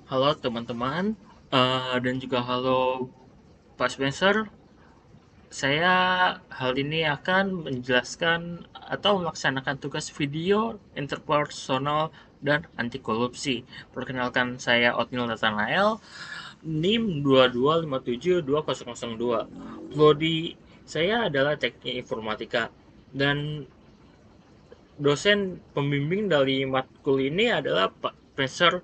Halo teman-teman, dan juga halo Pak Spencer. Saya hal ini akan menjelaskan atau melaksanakan tugas video interpersonal dan anti korupsi. Perkenalkan, saya Otnil Nathanael, NIM 22572002. Prodi saya adalah Teknik Informatika, dan dosen pembimbing dari matkul ini adalah Pak Spencer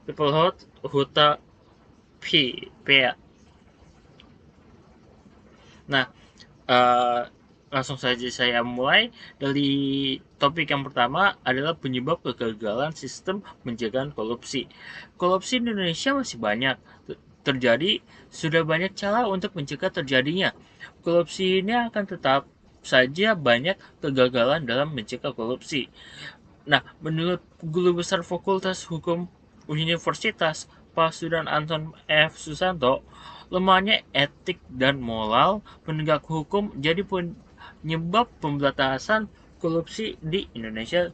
Peoplehood Huta P. Nah, eh, langsung saja saya mulai dari topik yang pertama adalah penyebab kegagalan sistem pencegahan korupsi. Korupsi di Indonesia masih banyak terjadi, sudah banyak cara untuk mencegah terjadinya. Korupsi ini akan tetap saja banyak kegagalan dalam mencegah korupsi. Nah, menurut Guru Besar Fakultas Hukum Universitas Pasundan Anton F. Susanto, lemahnya etik dan moral penegak hukum jadi penyebab pemberantasan korupsi di Indonesia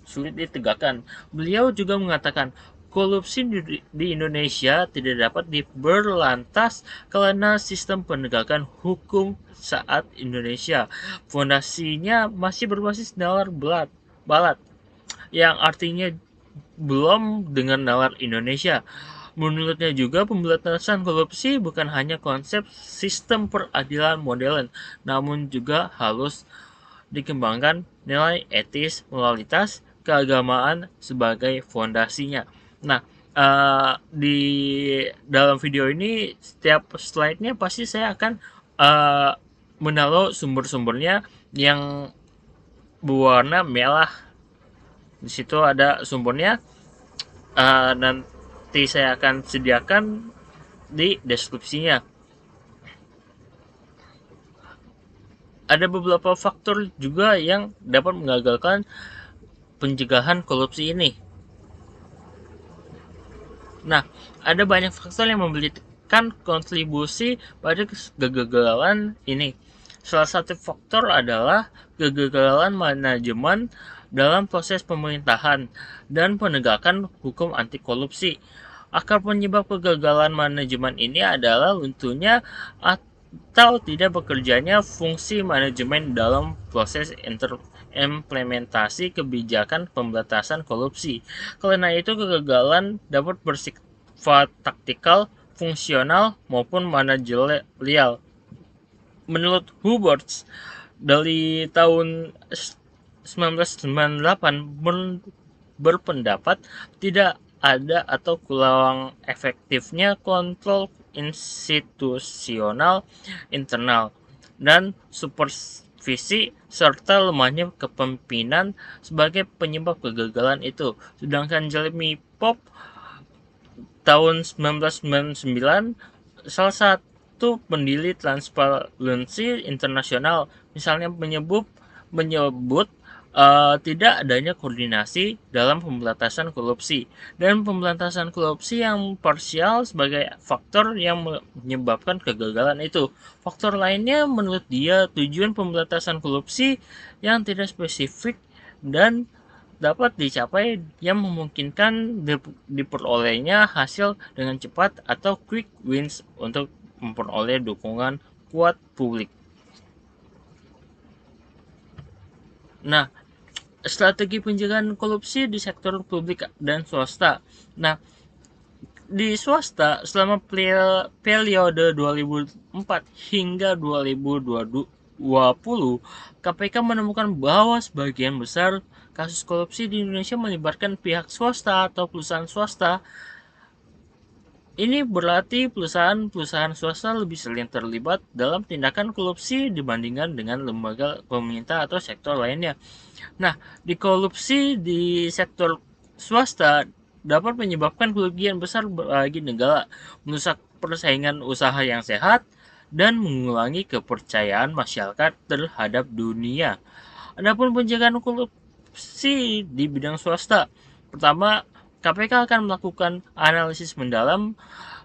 sulit ditegakkan. Beliau juga mengatakan korupsi di Indonesia tidak dapat diberlantas karena sistem penegakan hukum saat Indonesia fondasinya masih berbasis nalar balat yang artinya belum dengan nalar Indonesia. Menurutnya juga pemberantasan korupsi bukan hanya konsep sistem peradilan modern, namun juga harus dikembangkan nilai etis, moralitas, keagamaan sebagai fondasinya. Nah, di dalam video ini setiap slide-nya pasti saya akan menaruh sumber-sumbernya yang berwarna merah. Di situ ada sumbernya. Nanti saya akan sediakan di deskripsinya. Ada beberapa faktor juga yang dapat menggagalkan pencegahan korupsi ini. Nah, ada banyak faktor yang memberikan kontribusi pada kegagalan ini. Salah satu faktor adalah kegagalan manajemen dalam proses pemerintahan dan penegakan hukum anti korupsi. Akar penyebab kegagalan manajemen ini adalah lunturnya atau tidak bekerjanya fungsi manajemen dalam proses implementasi kebijakan pemberantasan korupsi. Karena itu, kegagalan dapat bersifat taktikal, fungsional, maupun manajerial. Menurut Hubert, dari tahun 1998 berpendapat tidak ada atau kurang efektifnya kontrol institusional internal dan supervisi serta lemahnya kepemimpinan sebagai penyebab kegagalan itu. Sedangkan Jeremy Pope tahun 1999, salah satu pendiri Transparency International, misalnya menyebut tidak adanya koordinasi dalam pemberantasan korupsi dan pemberantasan korupsi yang parsial sebagai faktor yang menyebabkan kegagalan itu. Faktor lainnya menurut dia tujuan pemberantasan korupsi yang tidak spesifik dan dapat dicapai yang memungkinkan diperolehnya hasil dengan cepat atau quick wins untuk memperoleh dukungan kuat publik. Nah, strategi pencegahan korupsi di sektor publik dan swasta. Nah, di swasta selama periode 2004 hingga 2020, KPK menemukan bahwa sebagian besar kasus korupsi di Indonesia melibatkan pihak swasta atau perusahaan swasta. Ini berarti perusahaan swasta lebih sering terlibat dalam tindakan korupsi dibandingkan dengan lembaga pemerintah atau sektor lainnya. Nah, di korupsi di sektor swasta dapat menyebabkan kerugian besar bagi negara, merusak persaingan usaha yang sehat, dan mengurangi kepercayaan masyarakat terhadap dunia. Adapun pencegahan korupsi di bidang swasta, pertama, KPK akan melakukan analisis mendalam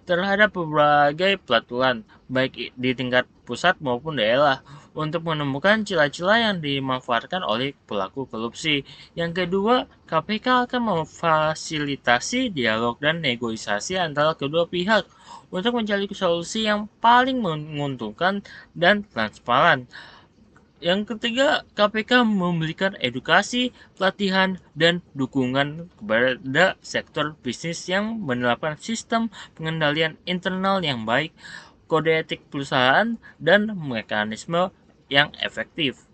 terhadap berbagai peraturan, baik di tingkat pusat maupun daerah, untuk menemukan celah-celah yang dimanfaatkan oleh pelaku korupsi. Yang kedua, KPK akan memfasilitasi dialog dan negosiasi antara kedua pihak untuk mencari solusi yang paling menguntungkan dan transparan. Yang ketiga, KPK memberikan edukasi, pelatihan, dan dukungan kepada sektor bisnis yang menerapkan sistem pengendalian internal yang baik, kode etik perusahaan, dan mekanisme yang efektif.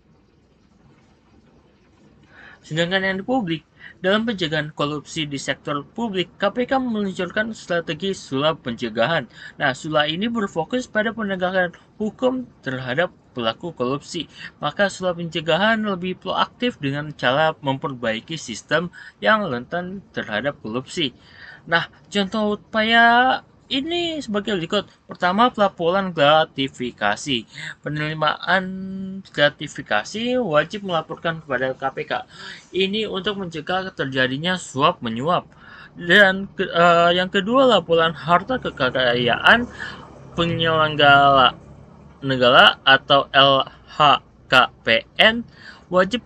Sedangkan yang di publik, dalam pencegahan korupsi di sektor publik, KPK meluncurkan strategi sula pencegahan. Nah, sula ini berfokus pada penegakan hukum terhadap pelaku korupsi. Maka sula pencegahan lebih proaktif dengan cara memperbaiki sistem yang rentan terhadap korupsi. Nah, contoh upaya ini sebagai berikut. Pertama, pelaporan gratifikasi. Penerimaan gratifikasi wajib melaporkan kepada KPK. Ini untuk mencegah terjadinya suap menyuap. Dan yang kedua, laporan harta kekayaan penyelenggara negara atau LHKPN wajib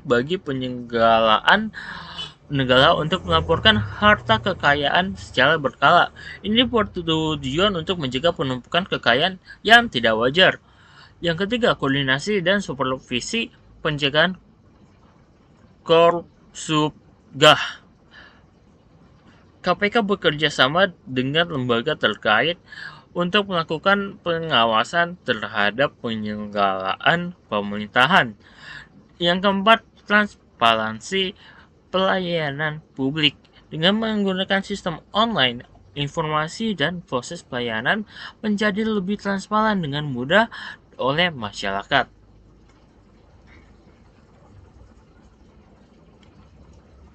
bagi penyelenggaraan negara untuk melaporkan harta kekayaan secara berkala. Ini bertujuan untuk mencegah penumpukan kekayaan yang tidak wajar. Yang ketiga, koordinasi dan supervisi pencegahan Korupsugah. KPK bekerja sama dengan lembaga terkait untuk melakukan pengawasan terhadap penyelenggaraan pemerintahan. Yang keempat, transparansi pelayanan publik. Dengan menggunakan sistem online, informasi dan proses pelayanan menjadi lebih transparan dengan mudah oleh masyarakat.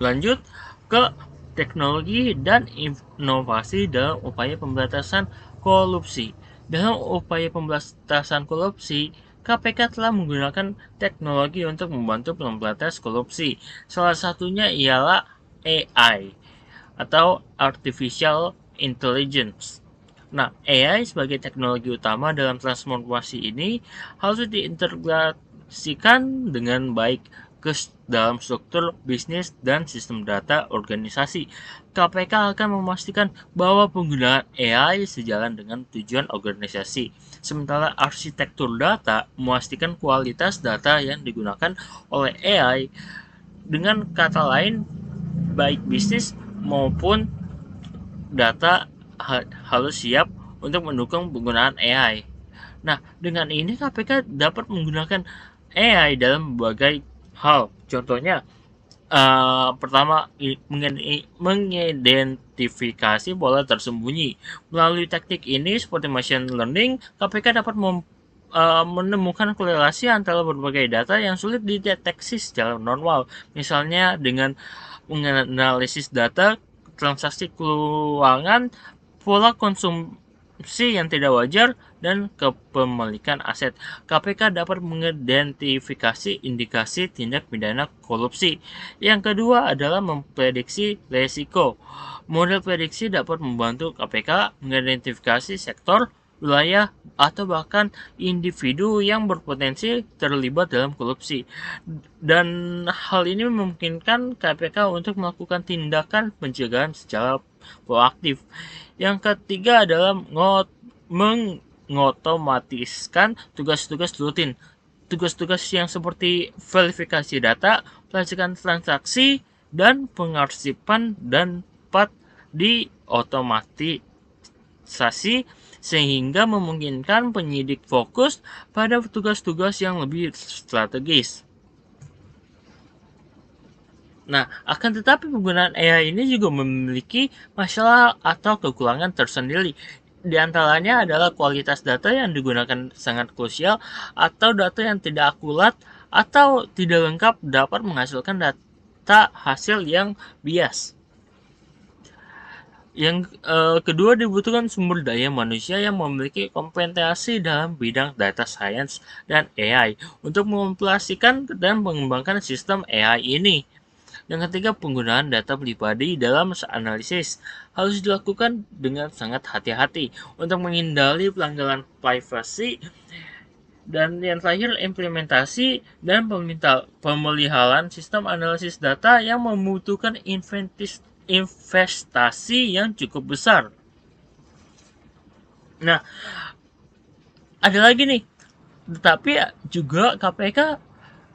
Lanjut ke teknologi dan inovasi dalam upaya pemberantasan korupsi. Dalam upaya pemberantasan korupsi, KPK telah menggunakan teknologi untuk membantu pemberantasan korupsi. Salah satunya ialah AI atau Artificial Intelligence. Nah, AI sebagai teknologi utama dalam transformasi ini harus diintegrasikan dengan baik ke dalam struktur bisnis dan sistem data organisasi. KPK akan memastikan bahwa penggunaan AI sejalan dengan tujuan organisasi. Sementara arsitektur data memastikan kualitas data yang digunakan oleh AI. Dengan kata lain, baik bisnis maupun data harus siap untuk mendukung penggunaan AI. Nah, dengan ini KPK dapat menggunakan AI dalam berbagai hal. Contohnya, pertama, mengidentifikasi pola tersembunyi. Melalui teknik ini seperti machine learning, KPK dapat menemukan korelasi antara berbagai data yang sulit dideteksi secara normal. Misalnya dengan menganalisis data transaksi keuangan, pola konsumsi yang tidak wajar, dan kepemilikan aset. KPK dapat mengidentifikasi indikasi tindak pidana korupsi. Yang kedua adalah memprediksi risiko. Model prediksi dapat membantu KPK mengidentifikasi sektor, wilayah, atau bahkan individu yang berpotensi terlibat dalam korupsi. Dan hal ini memungkinkan KPK untuk melakukan tindakan pencegahan secara proaktif. Yang ketiga adalah mengotomatiskan tugas-tugas rutin. Tugas-tugas yang seperti verifikasi data, pelacakan transaksi, dan pengarsipan dapat diotomatisasi sehingga memungkinkan penyidik fokus pada tugas-tugas yang lebih strategis. Nah, akan tetapi penggunaan AI ini juga memiliki masalah atau kekurangan tersendiri. Di antaranya adalah kualitas data yang digunakan sangat krusial, atau data yang tidak akurat atau tidak lengkap dapat menghasilkan data hasil yang bias. Yang kedua, dibutuhkan sumber daya manusia yang memiliki kompetensi dalam bidang data science dan AI untuk mengoperasikan dan mengembangkan sistem AI ini. Yang ketiga, penggunaan data pribadi dalam analisis harus dilakukan dengan sangat hati-hati untuk menghindari pelanggaran privasi. Dan yang terakhir, implementasi dan pemeliharaan sistem analisis data yang membutuhkan investasi yang cukup besar. Nah, ada lagi nih, tetapi juga KPK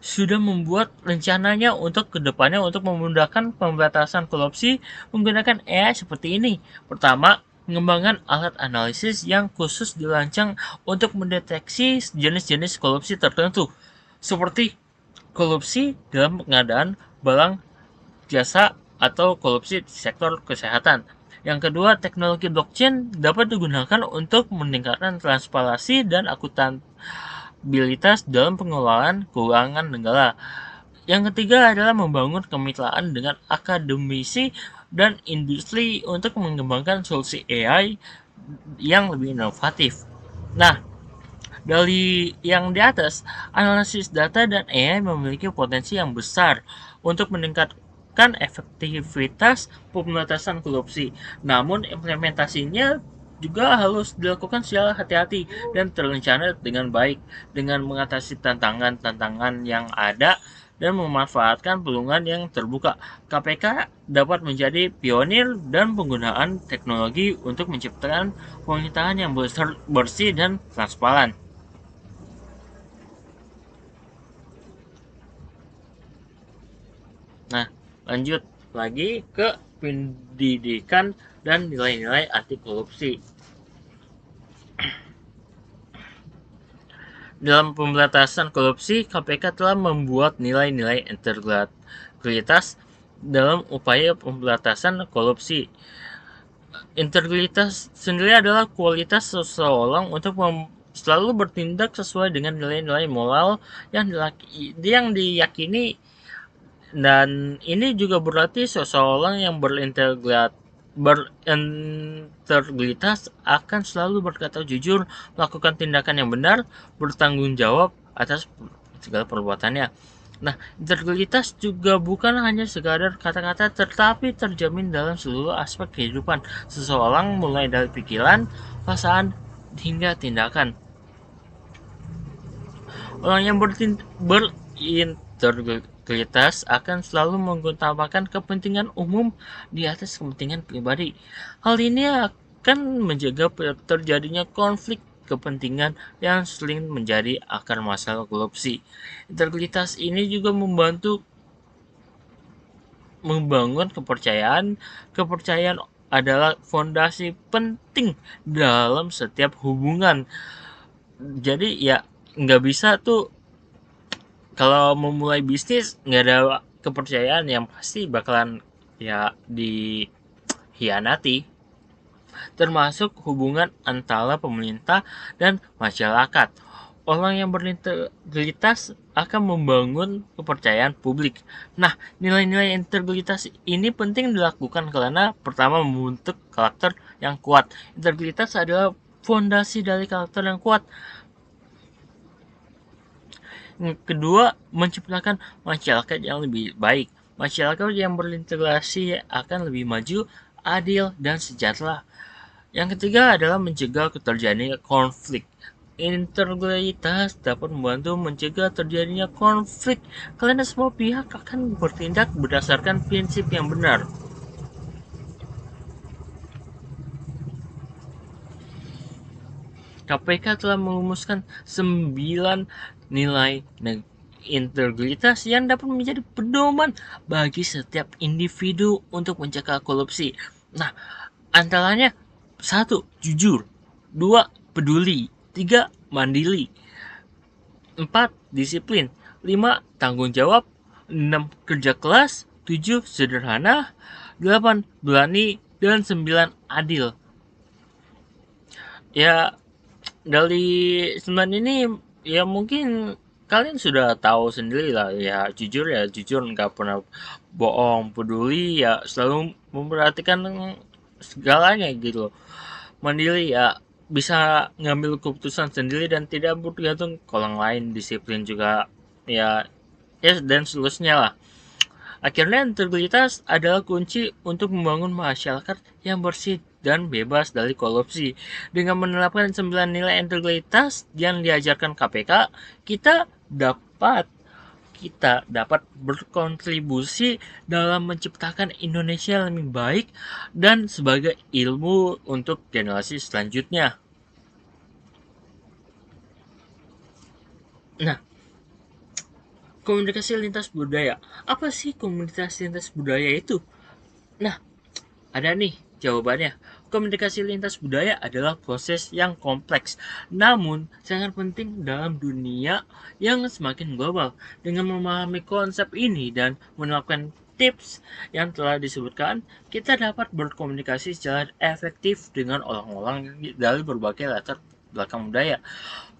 sudah membuat rencananya untuk kedepannya untuk memudahkan pemberantasan korupsi menggunakan AI seperti ini. Pertama, mengembangkan alat analisis yang khusus dirancang untuk mendeteksi jenis-jenis korupsi tertentu, seperti korupsi dalam pengadaan barang jasa atau korupsi di sektor kesehatan. Yang kedua, teknologi blockchain dapat digunakan untuk meningkatkan transparansi dan akuntabilitas dalam pengelolaan keuangan negara. Yang ketiga adalah membangun kemitraan dengan akademisi dan industri untuk mengembangkan solusi AI yang lebih inovatif. Nah, dari yang di atas, analisis data dan AI memiliki potensi yang besar untuk meningkatkan efektivitas pemberantasan korupsi. Namun implementasinya juga harus dilakukan secara hati-hati dan terencana dengan baik dengan mengatasi tantangan-tantangan yang ada dan memanfaatkan peluang yang terbuka. KPK dapat menjadi pionir dan penggunaan teknologi untuk menciptakan pemerintahan yang bersih dan transparan. Nah, lanjut lagi ke pendidikan dan nilai-nilai anti korupsi. Dalam pemberantasan korupsi, KPK telah membuat nilai-nilai integritas dalam upaya pemberantasan korupsi. Integritas sendiri adalah kualitas seseorang untuk selalu bertindak sesuai dengan nilai-nilai moral yang diyakini, dan ini juga berarti seseorang yang berintegritas akan selalu berkata jujur, melakukan tindakan yang benar, bertanggung jawab atas segala perbuatannya. Nah, integritas juga bukan hanya sekadar kata-kata, tetapi terjamin dalam seluruh aspek kehidupan seseorang, mulai dari pikiran, perasaan, hingga tindakan. Orang yang berintegritas akan selalu mengutamakan kepentingan umum di atas kepentingan pribadi. Hal ini akan menjaga terjadinya konflik kepentingan yang sering menjadi akar masalah korupsi. Integritas ini juga membantu membangun kepercayaan. Kepercayaan adalah fondasi penting dalam setiap hubungan. Jadi ya nggak bisa tuh kalau memulai bisnis nggak ada kepercayaan, yang pasti bakalan ya dihianati, termasuk hubungan antara pemerintah dan masyarakat. Orang yang berintegritas akan membangun kepercayaan publik. Nah, nilai-nilai integritas ini penting dilakukan karena pertama, membentuk karakter yang kuat. Integritas adalah fondasi dari karakter yang kuat. Kedua, menciptakan masyarakat yang lebih baik. Masyarakat yang berintegrasi akan lebih maju, adil, dan sejahtera. Yang ketiga adalah mencegah terjadinya konflik. Integritas dapat membantu mencegah terjadinya konflik karena semua pihak akan bertindak berdasarkan prinsip yang benar. KPK telah merumuskan 9 nilai integritas yang dapat menjadi pedoman bagi setiap individu untuk mencegah korupsi. Nah, antaranya 1. Jujur. 2. Peduli. 3. Mandiri. 4. Disiplin. 5. Tanggung jawab. 6. Kerja keras. 7. Sederhana. 8. Berani. Dan 9. Adil. Ya, dari 9 ini ya mungkin kalian sudah tahu sendiri lah. Ya jujur, nggak pernah bohong. Peduli, ya selalu memperhatikan segalanya gitu. Mandiri, ya bisa ngambil keputusan sendiri dan tidak bergantung ke orang lain. Disiplin juga, ya dan seterusnya lah. Akhirnya integritas adalah kunci untuk membangun masyarakat yang bersih dan bebas dari korupsi. Dengan menerapkan 9 nilai integritas yang diajarkan KPK, kita dapat berkontribusi dalam menciptakan Indonesia yang lebih baik dan sebagai ilmu untuk generasi selanjutnya. Nah, komunikasi lintas budaya. Apa sih komunikasi lintas budaya itu? Nah, ada nih jawabannya. Komunikasi lintas budaya adalah proses yang kompleks, namun sangat penting dalam dunia yang semakin global. Dengan memahami konsep ini dan menerapkan tips yang telah disebutkan, kita dapat berkomunikasi secara efektif dengan orang-orang dari berbagai latar belakang budaya.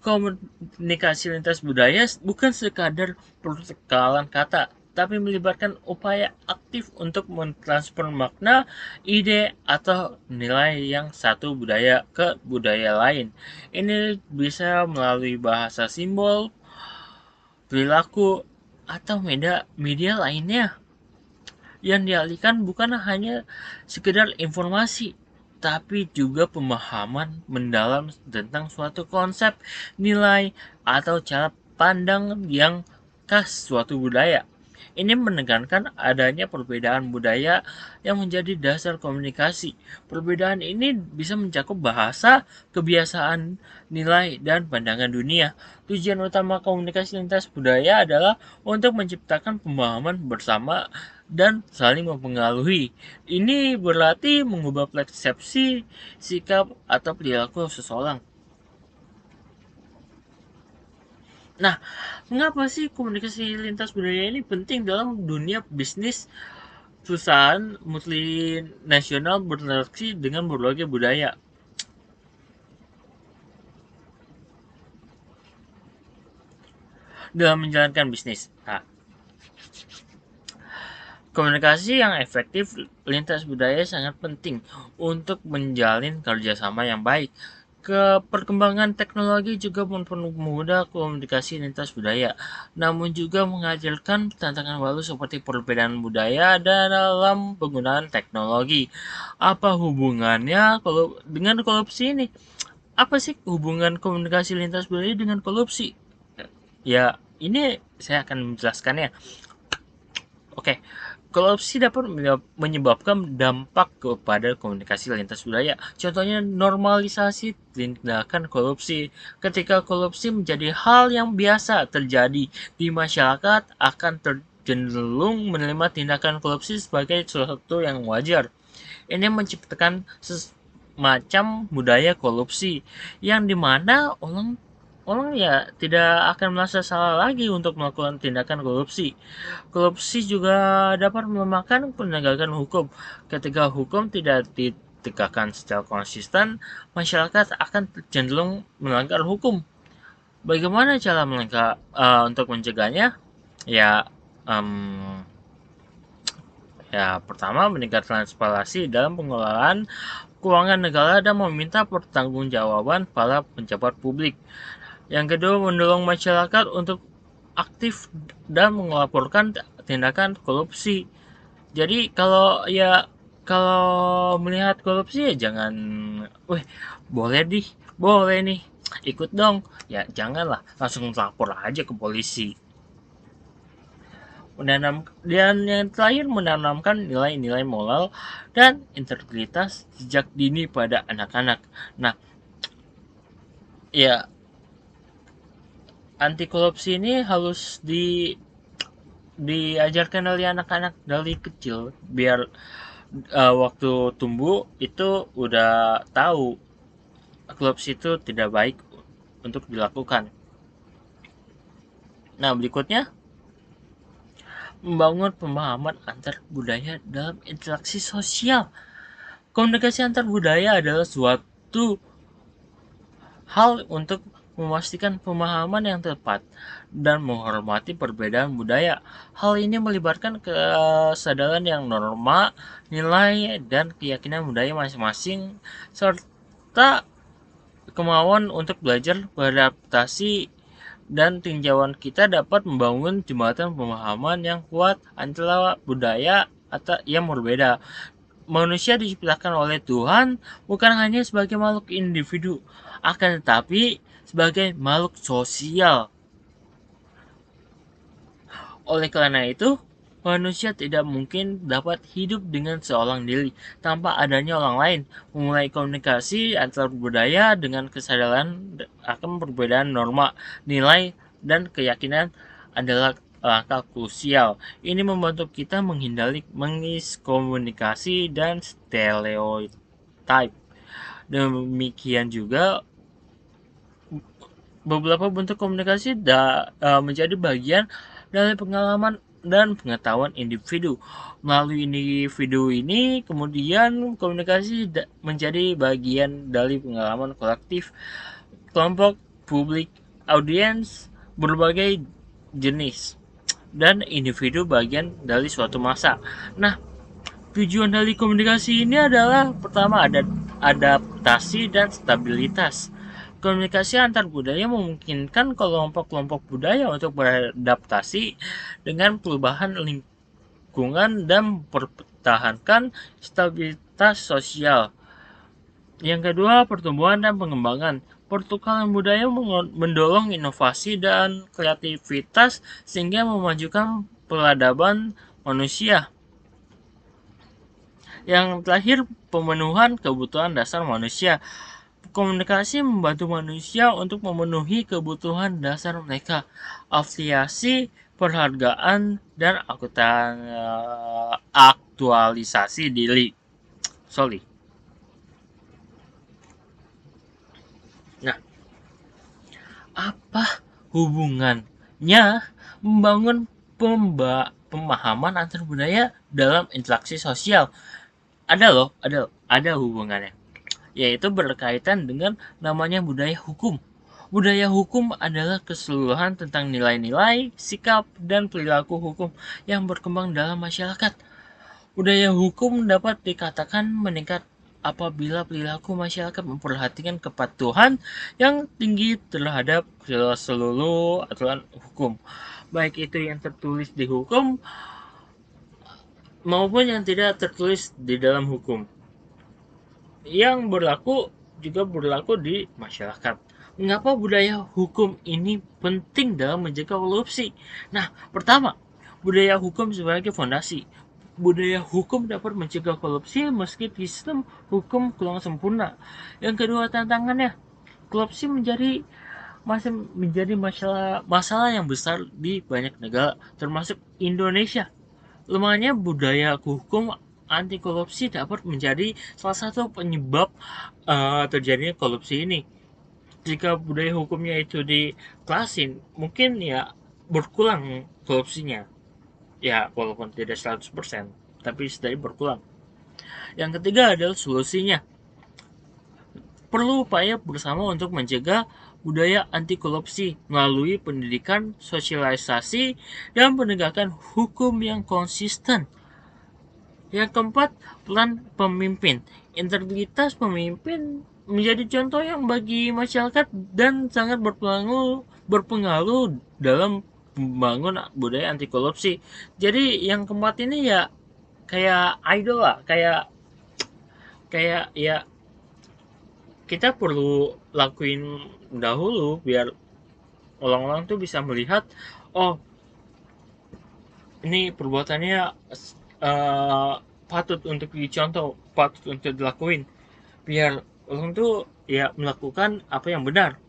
Komunikasi lintas budaya bukan sekadar pertukaran kata, tapi melibatkan upaya aktif untuk mentransfer makna, ide, atau nilai yang satu budaya ke budaya lain. Ini bisa melalui bahasa simbol, perilaku, atau media lainnya. Yang dialihkan bukan hanya sekedar informasi, tapi juga pemahaman mendalam tentang suatu konsep, nilai, atau cara pandang yang khas suatu budaya. Ini menekankan adanya perbedaan budaya yang menjadi dasar komunikasi. Perbedaan ini bisa mencakup bahasa, kebiasaan, nilai, dan pandangan dunia. Tujuan utama komunikasi lintas budaya adalah untuk menciptakan pemahaman bersama dan saling mempengaruhi. Ini berarti mengubah persepsi, sikap, atau perilaku seseorang. Nah, mengapa sih komunikasi lintas budaya ini penting dalam dunia bisnis? Perusahaan multinasional berinteraksi dengan berbagai budaya. Dalam menjalankan bisnis. Nah, komunikasi yang efektif lintas budaya sangat penting untuk menjalin kerjasama yang baik. Perkembangan teknologi juga mempermudah komunikasi lintas budaya, namun juga mengajarkan tantangan baru seperti perbedaan budaya dalam penggunaan teknologi. Apa hubungannya kalau dengan korupsi ini? Apa sih hubungan komunikasi lintas budaya dengan korupsi? Ya, ini saya akan menjelaskannya. Oke, korupsi dapat menyebabkan dampak kepada komunikasi lintas budaya. Contohnya normalisasi tindakan korupsi. Ketika korupsi menjadi hal yang biasa terjadi di masyarakat, akan cenderung menerima tindakan korupsi sebagai sesuatu yang wajar. Ini menciptakan semacam budaya korupsi yang dimana orang ya tidak akan merasa salah lagi untuk melakukan tindakan korupsi. Korupsi juga dapat melemahkan penegakan hukum. Ketika hukum tidak ditegakkan secara konsisten, masyarakat akan cenderung melanggar hukum. Bagaimana cara untuk mencegahnya? Ya, um, pertama meningkatkan transparansi dalam pengelolaan keuangan negara dan meminta pertanggungjawaban para pejabat publik. Yang kedua, mendorong masyarakat untuk aktif dan melaporkan tindakan korupsi. Jadi kalau melihat korupsi ya jangan, boleh nih, ikut dong. Ya janganlah, langsung lapor aja ke polisi. Dan yang terakhir, menanamkan nilai-nilai moral dan integritas sejak dini pada anak-anak. Nah, ya anti korupsi ini harus diajarkan dari anak-anak dari kecil biar waktu tumbuh itu udah tahu korupsi itu tidak baik untuk dilakukan. Nah, berikutnya membangun pemahaman antar budaya dalam interaksi sosial. Komunikasi antar budaya adalah suatu hal untuk memastikan pemahaman yang tepat dan menghormati perbedaan budaya. Hal ini melibatkan kesadaran yang norma, nilai, dan keyakinan budaya masing-masing, serta kemauan untuk belajar beradaptasi dan tinjauan kita dapat membangun jembatan pemahaman yang kuat antara budaya atau yang berbeda. Manusia diciptakan oleh Tuhan bukan hanya sebagai makhluk individu, akan tetapi sebagai makhluk sosial. Oleh karena itu, manusia tidak mungkin dapat hidup dengan seorang diri tanpa adanya orang lain. Memulai komunikasi antar budaya dengan kesadaran akan perbedaan norma, nilai, dan keyakinan adalah langkah krusial. Ini membantu kita menghindari miskomunikasi dan stereotip. Demikian juga beberapa bentuk komunikasi menjadi bagian dari pengalaman dan pengetahuan individu. Melalui individu ini, kemudian komunikasi menjadi bagian dari pengalaman kolektif, kelompok, publik, audiens, berbagai jenis, dan individu bagian dari suatu masa. Nah, tujuan dari komunikasi ini adalah pertama ada adaptasi dan stabilitas. Komunikasi antar budaya memungkinkan kelompok-kelompok budaya untuk beradaptasi dengan perubahan lingkungan dan mempertahankan stabilitas sosial. Yang kedua, pertumbuhan dan pengembangan. Pertukaran budaya mendorong inovasi dan kreativitas sehingga memajukan peradaban manusia. Yang terakhir, pemenuhan kebutuhan dasar manusia. Komunikasi membantu manusia untuk memenuhi kebutuhan dasar mereka, afiliasi, penghargaan, dan aktualisasi diri. Nah, apa hubungannya membangun pemahaman antar budaya dalam interaksi sosial? Ada hubungannya, yaitu berkaitan dengan namanya budaya hukum. Budaya hukum adalah keseluruhan tentang nilai-nilai, sikap, dan perilaku hukum yang berkembang dalam masyarakat. Budaya hukum dapat dikatakan meningkat apabila perilaku masyarakat memperhatikan kepatuhan yang tinggi terhadap seluruh aturan hukum, baik itu yang tertulis di hukum maupun yang tidak tertulis di dalam hukum. Yang juga berlaku di masyarakat. Mengapa budaya hukum ini penting dalam mencegah korupsi? Nah, pertama, budaya hukum sebagai fondasi. Budaya hukum dapat mencegah korupsi meski sistem hukum kurang sempurna. Yang kedua, tantangannya, korupsi menjadi masalah yang besar di banyak negara, termasuk Indonesia. Lemahnya budaya hukum anti korupsi dapat menjadi salah satu penyebab terjadinya korupsi ini. Jika budaya hukumnya itu diklasin, mungkin ya berkurang korupsinya. Ya, walaupun tidak 100%, tapi setidaknya berkurang. Yang ketiga adalah solusinya. Perlu upaya bersama untuk mencegah budaya anti korupsi melalui pendidikan, sosialisasi, dan penegakan hukum yang konsisten. Yang keempat, peran pemimpin. Integritas pemimpin menjadi contoh yang bagi masyarakat dan sangat berpengaruh dalam membangun budaya anti korupsi. Jadi yang keempat ini ya kayak idol lah, kayak ya kita perlu lakuin dahulu biar orang-orang tuh bisa melihat, oh ini perbuatannya patut untuk dicontoh, patut untuk dilakuin, biar orang tuh ya melakukan apa yang benar.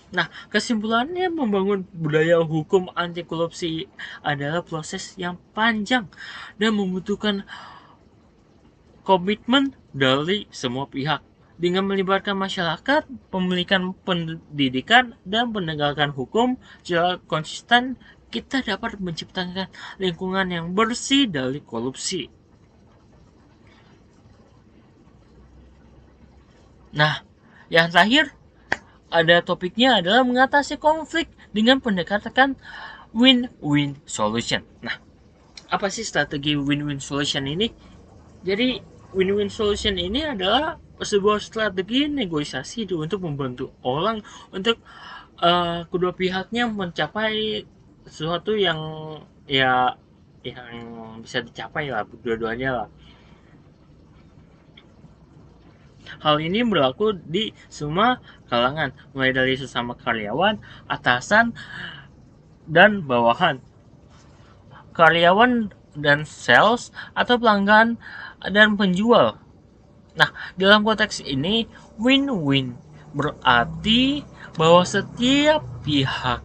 Nah, kesimpulannya membangun budaya hukum anti korupsi adalah proses yang panjang dan membutuhkan komitmen dari semua pihak. Dengan melibatkan masyarakat, pemilikan pendidikan, dan penegakan hukum secara konsisten, kita dapat menciptakan lingkungan yang bersih dari korupsi. Nah, yang terakhir ada topiknya adalah mengatasi konflik dengan pendekatan win-win solution. Nah, apa sih strategi win-win solution ini? Jadi, win-win solution ini adalah sebuah strategi negosiasi untuk membantu orang untuk kedua pihaknya mencapai sesuatu yang ya yang bisa dicapai lah dua-duanya lah. Hal ini berlaku di semua kalangan, mulai dari sesama karyawan, atasan, dan bawahan. Karyawan dan sales atau pelanggan dan penjual. Nah, dalam konteks ini win-win berarti bahwa setiap pihak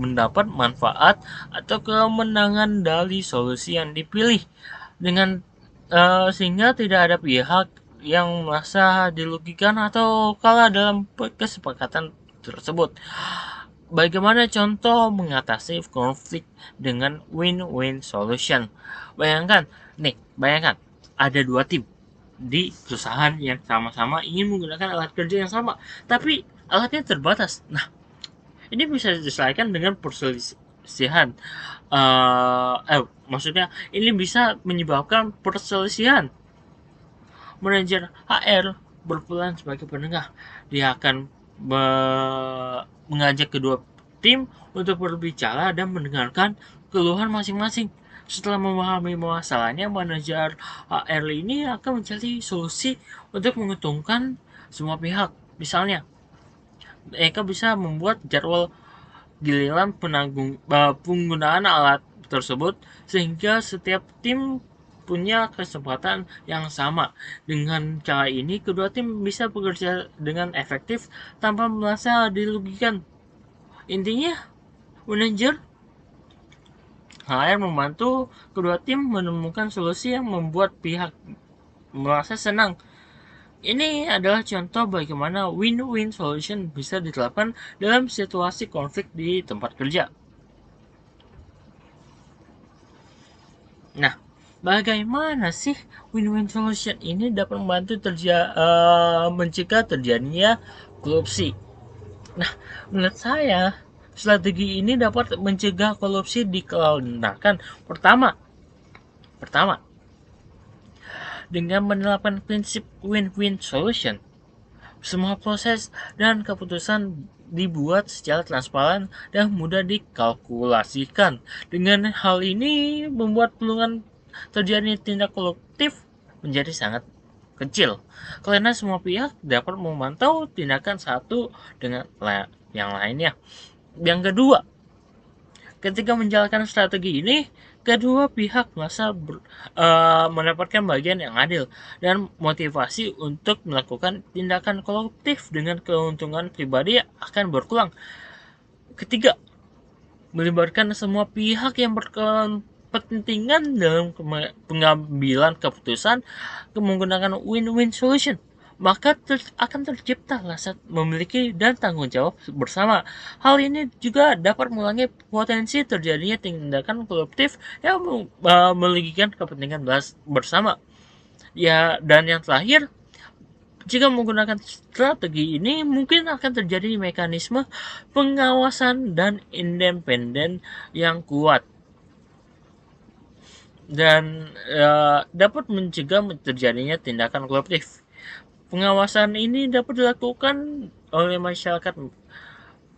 mendapat manfaat atau kemenangan dari solusi yang dipilih dengan sehingga tidak ada pihak yang merasa dirugikan atau kalah dalam kesepakatan tersebut. Bagaimana contoh mengatasi konflik dengan win-win solution? Bayangkan ada dua tim di perusahaan yang sama-sama ingin menggunakan alat kerja yang sama, tapi alatnya terbatas. Nah, ini bisa diselesaikan dengan perselisihan. Maksudnya ini bisa menyebabkan perselisihan. Manajer HR berperan sebagai penengah. Dia akan mengajak kedua tim untuk berbicara dan mendengarkan keluhan masing-masing. Setelah memahami masalahnya, manajer HR ini akan mencari solusi untuk menguntungkan semua pihak. Misalnya, mereka bisa membuat jadwal giliran penggunaan alat tersebut sehingga setiap tim punya kesempatan yang sama. Dengan cara ini, kedua tim bisa bekerja dengan efektif tanpa merasa dirugikan. Intinya, manajer HR membantu kedua tim menemukan solusi yang membuat pihak merasa senang. Ini adalah contoh bagaimana win-win solution bisa diterapkan dalam situasi konflik di tempat kerja. Nah, bagaimana sih win-win solution ini dapat membantu mencegah terjadinya korupsi? Nah, menurut saya strategi ini dapat mencegah korupsi dikarenakan pertama, dengan menerapkan prinsip win-win solution, semua proses dan keputusan dibuat secara transparan dan mudah dikalkulasikan. Dengan hal ini membuat peluang terjadi tindak koruptif menjadi sangat kecil karena semua pihak dapat memantau tindakan satu dengan yang lainnya. Yang kedua, ketika menjalankan strategi ini, kedua pihak merasa mendapatkan bagian yang adil dan motivasi untuk melakukan tindakan kolektif dengan keuntungan pribadi akan berkurang. Ketiga, melibatkan semua pihak yang berkepentingan dalam pengambilan keputusan menggunakan win-win solution, maka akan tercipta rasa memiliki dan tanggung jawab bersama. Hal ini juga dapat mengurangi potensi terjadinya tindakan koruptif yang merugikan kepentingan bersama. Ya, dan yang terakhir, jika menggunakan strategi ini, mungkin akan terjadi mekanisme pengawasan dan independen yang kuat dan dapat mencegah terjadinya tindakan koruptif. Pengawasan ini dapat dilakukan oleh masyarakat,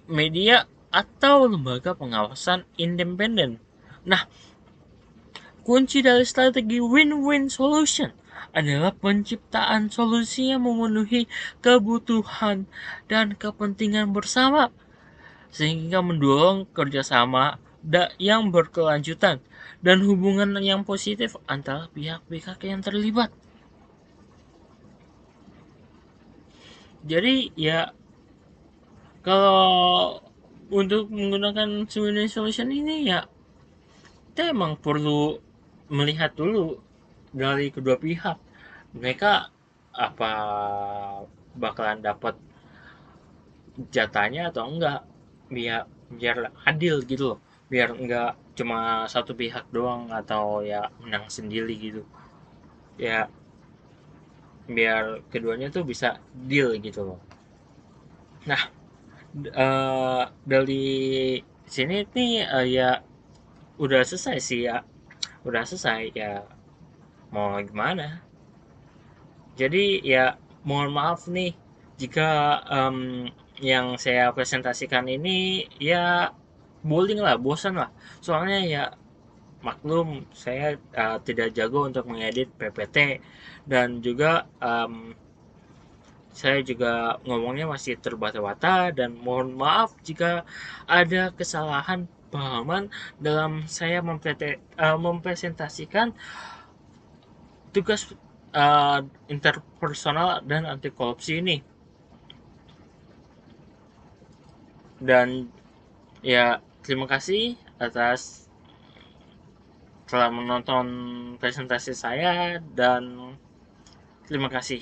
media, atau lembaga pengawasan independen. Nah, kunci dari strategi win-win solution adalah penciptaan solusi yang memenuhi kebutuhan dan kepentingan bersama, sehingga mendorong kerjasama yang berkelanjutan dan hubungan yang positif antara pihak-pihak yang terlibat. Jadi ya, kalau untuk menggunakan win-win solution ini ya, kita emang perlu melihat dulu dari kedua pihak, mereka apa bakalan dapat jatahnya atau enggak, biar adil gitu loh, biar enggak cuma satu pihak doang atau ya menang sendiri gitu ya, biar keduanya tuh bisa deal gitu loh. Nah, dari sini nih ya udah selesai sih ya, udah selesai ya, mau gimana. Jadi ya mohon maaf nih jika yang saya presentasikan ini ya boring lah, bosan lah. Soalnya ya maklum saya tidak jago untuk mengedit PPT, dan juga saya juga ngomongnya masih terbata-bata, dan mohon maaf jika ada kesalahan pahaman dalam saya mempresentasikan tugas interpersonal dan anti korupsi ini. Dan ya, terima kasih atas telah menonton presentasi saya, dan terima kasih.